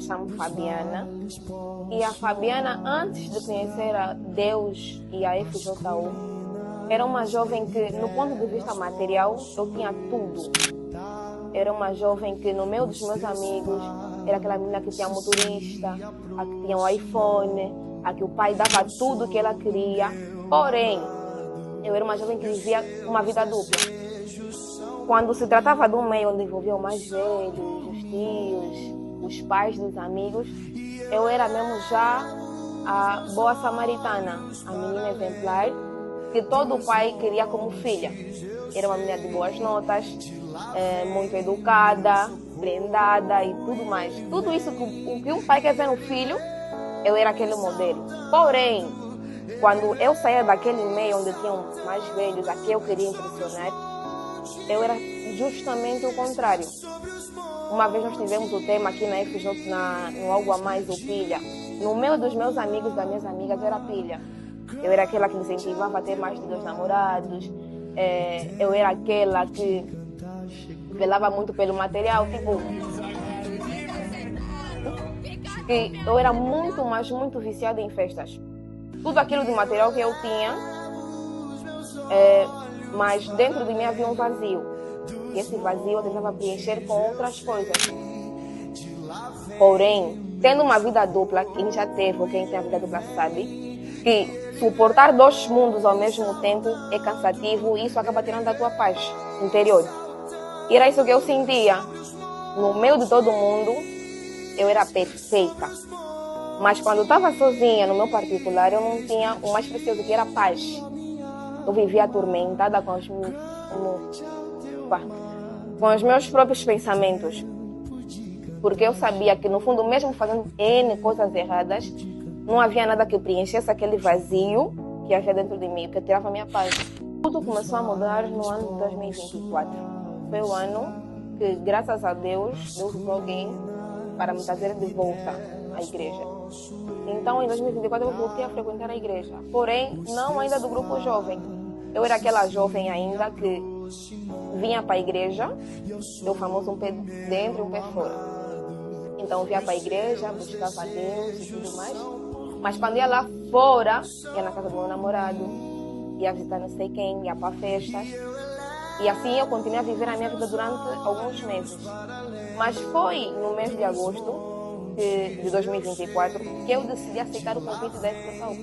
chamo Fabiana. E a Fabiana, antes de conhecer a Deus e a FJU, era uma jovem que, no ponto de vista material, eu tinha tudo. Era uma jovem que, no meio dos meus amigos, era aquela menina que tinha motorista, a que tinha um iPhone, a que o pai dava tudo que ela queria. Porém, eu era uma jovem que vivia uma vida dupla. Quando se tratava de um meio onde envolvia os mais velhos, os tios, os pais dos amigos, eu era mesmo já a boa samaritana, a menina exemplar, que todo pai queria como filha. Era uma menina de boas notas, muito educada, prendada e tudo mais. Tudo isso que um pai quer ver no filho, eu era aquele modelo. Porém, quando eu saía daquele meio onde tinham mais velhos, a que eu queria impressionar, eu era justamente o contrário. Uma vez nós tivemos o tema aqui na FJ, no Algo a Mais, o pilha. No meio dos meus amigos, das minhas amigas, eu era pilha. Eu era aquela que incentivava a ter mais de 2 namorados. Eu era aquela que velava muito pelo material. Tipo, que eu era muito, mas muito viciada em festas. Tudo aquilo de material que eu tinha, mas dentro de mim havia um vazio. E esse vazio eu tentava preencher com outras coisas. Porém, tendo uma vida dupla, quem já teve ou quem tem a vida dupla sabe que suportar 2 mundos ao mesmo tempo é cansativo e isso acaba tirando a tua paz interior. E era isso que eu sentia. No meio de todo mundo, eu era perfeita. Mas quando eu estava sozinha, no meu particular, eu não tinha o mais precioso, que era a paz. Eu vivia atormentada com os meus próprios pensamentos. Porque eu sabia que, no fundo, mesmo fazendo N coisas erradas, não havia nada que preenchesse aquele vazio que havia dentro de mim, que tirava a minha paz. Tudo começou a mudar no ano de 2024. Foi o ano que, graças a Deus, Deus usou alguém para me trazer de volta à igreja. Então, em 2024, eu voltei a frequentar a igreja. Porém, não ainda do grupo jovem. Eu era aquela jovem ainda que vinha para a igreja, o famoso um pé dentro e um pé fora. Então, eu vinha para a igreja, buscava Deus e tudo mais. Mas quando ia lá fora, ia na casa do meu namorado, ia visitar não sei quem, ia para festas. E assim eu continuei a viver a minha vida durante alguns meses. Mas foi no mês de agosto de 2024 que eu decidi aceitar o convite da FJU.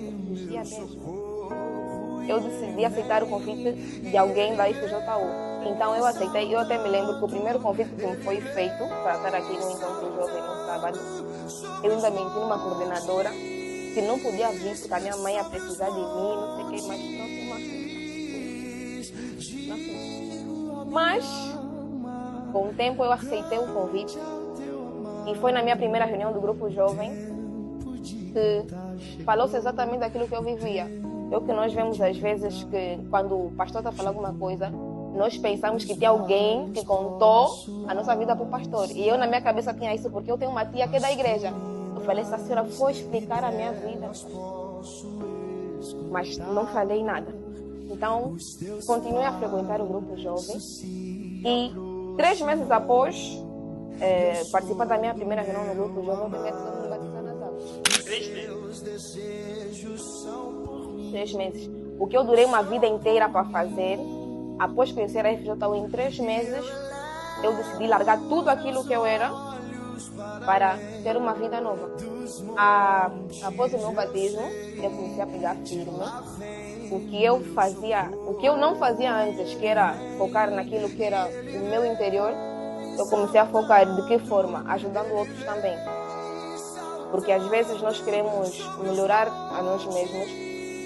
Dia mesmo. Eu decidi aceitar o convite de alguém da FJU. Então eu aceitei. Eu até me lembro que o primeiro convite que me foi feito para estar aqui no Encontro Jovem no sábado, eu ainda menti numa coordenadora que não podia vir porque a minha mãe ia precisar de mim, não sei o que, mas não fiz. Mas com o tempo eu aceitei o convite e foi na minha primeira reunião do grupo jovem que falou-se exatamente daquilo que eu vivia. É o que nós vemos às vezes, que quando o pastor está falando alguma coisa, nós pensamos que tem alguém que contou a nossa vida para o pastor. E eu na minha cabeça tinha isso, porque eu tenho uma tia que é da igreja. Eu falei, essa senhora foi explicar a minha vida. Mas não falei nada. Então, continuei a frequentar o grupo jovem. E 3 meses após participar da minha primeira reunião no grupo jovem, eu me batizar nas águas. 3 meses. 3 meses. O que eu durei uma vida inteira para fazer, após conhecer a FJU em 3 meses, eu decidi largar tudo aquilo que eu era para ter uma vida nova. Após o meu batismo, eu comecei a pegar firme. O que eu não fazia antes, que era focar naquilo que era o meu interior, eu comecei a focar de que forma? Ajudando outros também. Porque às vezes nós queremos melhorar a nós mesmos,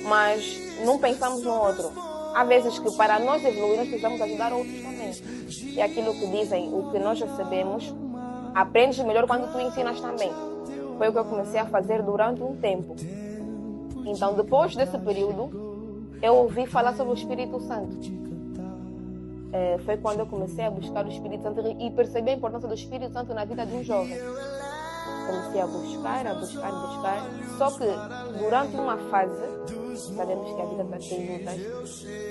mas não pensamos no outro. Há vezes que para nós evoluir, nós precisamos ajudar outros também. É aquilo que dizem, o que nós recebemos, aprendes melhor quando tu ensinas também. Foi o que eu comecei a fazer durante um tempo. Então, depois desse período, eu ouvi falar sobre o Espírito Santo. Foi quando eu comecei a buscar o Espírito Santo e percebi a importância do Espírito Santo na vida de um jovem. Comecei a buscar. Só que durante uma fase, sabemos que a vida está cheia de lutas,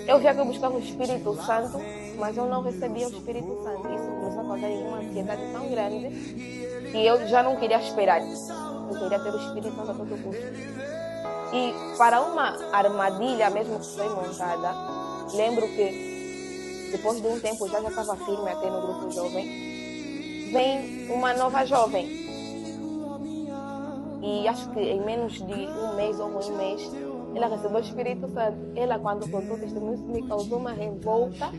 eu via que eu buscava o Espírito Santo, mas eu não recebia o Espírito Santo. Isso começou a causar uma ansiedade tão grande E eu já não queria esperar. Eu queria ter o Espírito Santo a todo custo. E para uma armadilha mesmo que foi montada, lembro que depois de um tempo já estava firme até no grupo jovem, vem uma nova jovem. E acho que em menos de um mês ou um mês, ela recebeu o Espírito Santo. Ela, quando contou o testemunho, me causou uma revolta,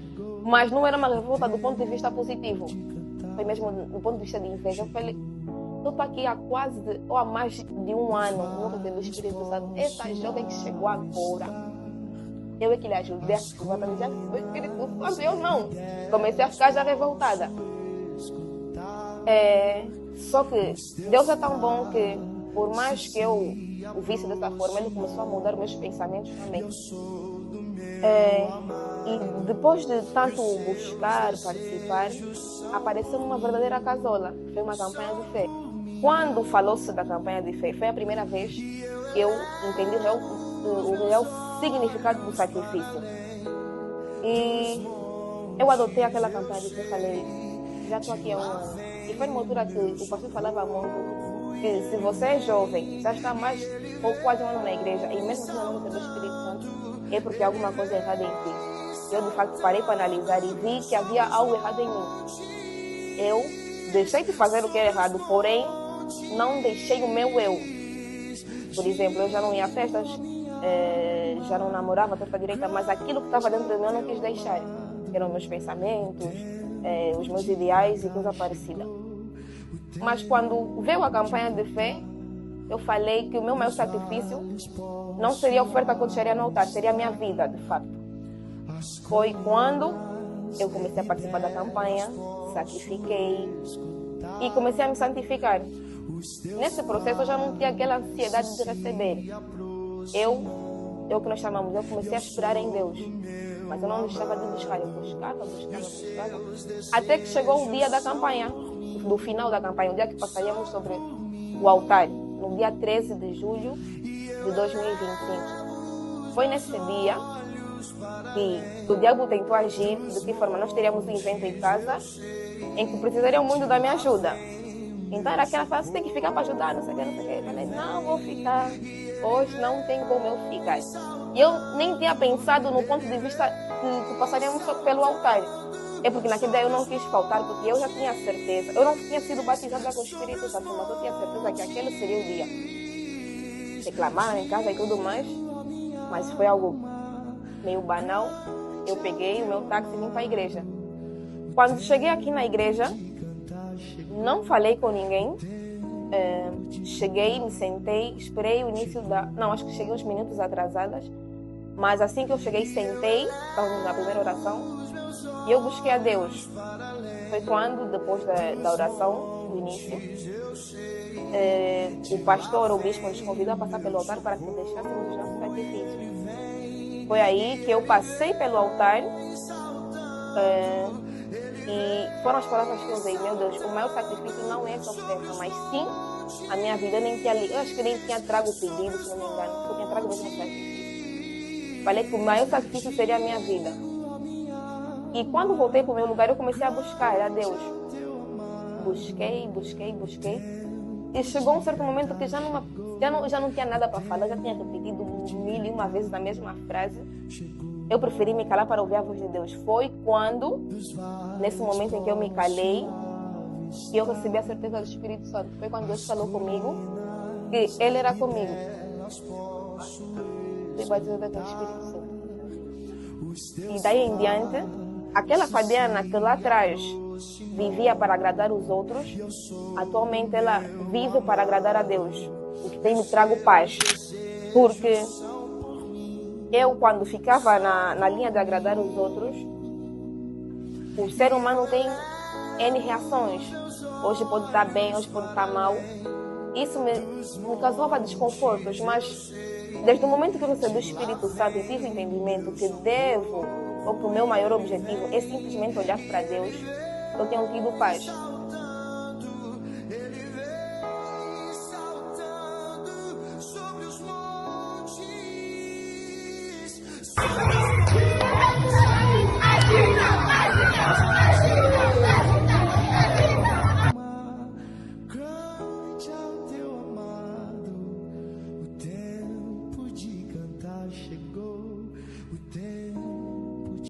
mas não era uma revolta do ponto de vista positivo. Foi mesmo do ponto de vista de inveja. Eu falei, eu estou aqui há quase, ou há mais de um ano, não recebendo o Espírito Santo. Essa jovem que chegou agora, eu é que lhe ajudei a descobrir, mas já recebeu o Espírito Santo, eu não. Comecei a ficar já revoltada. Só que Deus é tão bom que, por mais que eu o visse dessa forma, Ele começou a mudar meus pensamentos também. E depois de tanto buscar, participar, apareceu uma verdadeira casola. Foi uma campanha de fé. Quando falou-se da campanha de fé, foi a primeira vez que eu entendi o real significado do sacrifício. E eu adotei aquela campanha de fé e falei, já estou aqui há um ano. E foi numa altura que o pastor falava muito que se você é jovem, já está mais ou quase um ano na igreja, e mesmo que não recebeu o Espírito Santo, é porque há alguma coisa errada em ti. Eu, de facto, parei para analisar e vi que havia algo errado em mim. Eu deixei de fazer o que era errado, porém, não deixei o meu eu. Por exemplo, eu já não ia a festas, já não namorava torta direita, mas aquilo que estava dentro de mim eu não quis deixar. Eram meus pensamentos, os meus ideais e coisa parecida. Mas quando veio a campanha de fé, eu falei que o meu maior sacrifício não seria a oferta que eu deixaria no altar, seria a minha vida, de fato. Foi quando eu comecei a participar da campanha, sacrifiquei e comecei a me santificar. Nesse processo eu já não tinha aquela ansiedade de receber. Eu que nós chamamos, eu comecei a esperar em Deus. Mas eu não deixava de buscar, eu buscava. Até que chegou o dia da campanha, do final da campanha, o dia que passaríamos sobre o altar, no dia 13 de julho de 2025. Foi nesse dia que o diabo tentou agir, de que forma nós teríamos um evento em casa, em que precisariam muito da minha ajuda. Então era aquela fase, você tem que ficar para ajudar, não sei o que. Eu falei, não, vou ficar, hoje não tem como eu ficar. E eu nem tinha pensado no ponto de vista que passaríamos pelo altar. É porque naquele dia eu não quis faltar, porque eu já tinha certeza. Eu não tinha sido batizada com o Espírito Santo, mas eu tinha certeza que aquele seria o dia. Reclamaram em casa e tudo mais, mas foi algo meio banal. Eu peguei o meu táxi e vim para a igreja. Quando cheguei aqui na igreja, não falei com ninguém. Cheguei, me sentei, esperei o início da... Não, acho que cheguei uns minutos atrasadas. Mas assim que eu cheguei, sentei, estávamos na primeira oração, e eu busquei a Deus. Foi quando, depois da oração, do início, o pastor, o bispo, nos convidou a passar pelo altar para que deixássemos os nossos sacrifícios. Foi aí que eu passei pelo altar, e foram as palavras que eu usei. Meu Deus, o maior sacrifício não é essa oferta, mas sim a minha vida. Eu acho que nem tinha trago o pedido, se não me engano, eu tinha trago mesmo o sacrifício. Falei que o maior sacrifício seria a minha vida. E quando voltei para o meu lugar, eu comecei a buscar a Deus. Busquei. E chegou um certo momento que já não tinha nada para falar, já tinha repetido 1001 vezes a mesma frase. Eu preferi me calar para ouvir a voz de Deus. Foi quando, nesse momento em que eu me calei, que eu recebi a certeza do Espírito Santo. Foi quando Deus falou comigo que Ele era comigo. Fui batizada com o Espírito Santo. E daí em diante, aquela Fabiana que lá atrás vivia para agradar os outros, atualmente ela vive para agradar a Deus, o que tem me trago paz. Porque eu, quando ficava na linha de agradar os outros, o ser humano tem N reações. Hoje pode estar bem, hoje pode estar mal. Isso me causava desconfortos, mas desde o momento que eu recebi o Espírito Santo e tive o entendimento que ou que o meu maior objetivo é simplesmente olhar para Deus, eu tenho tido paz.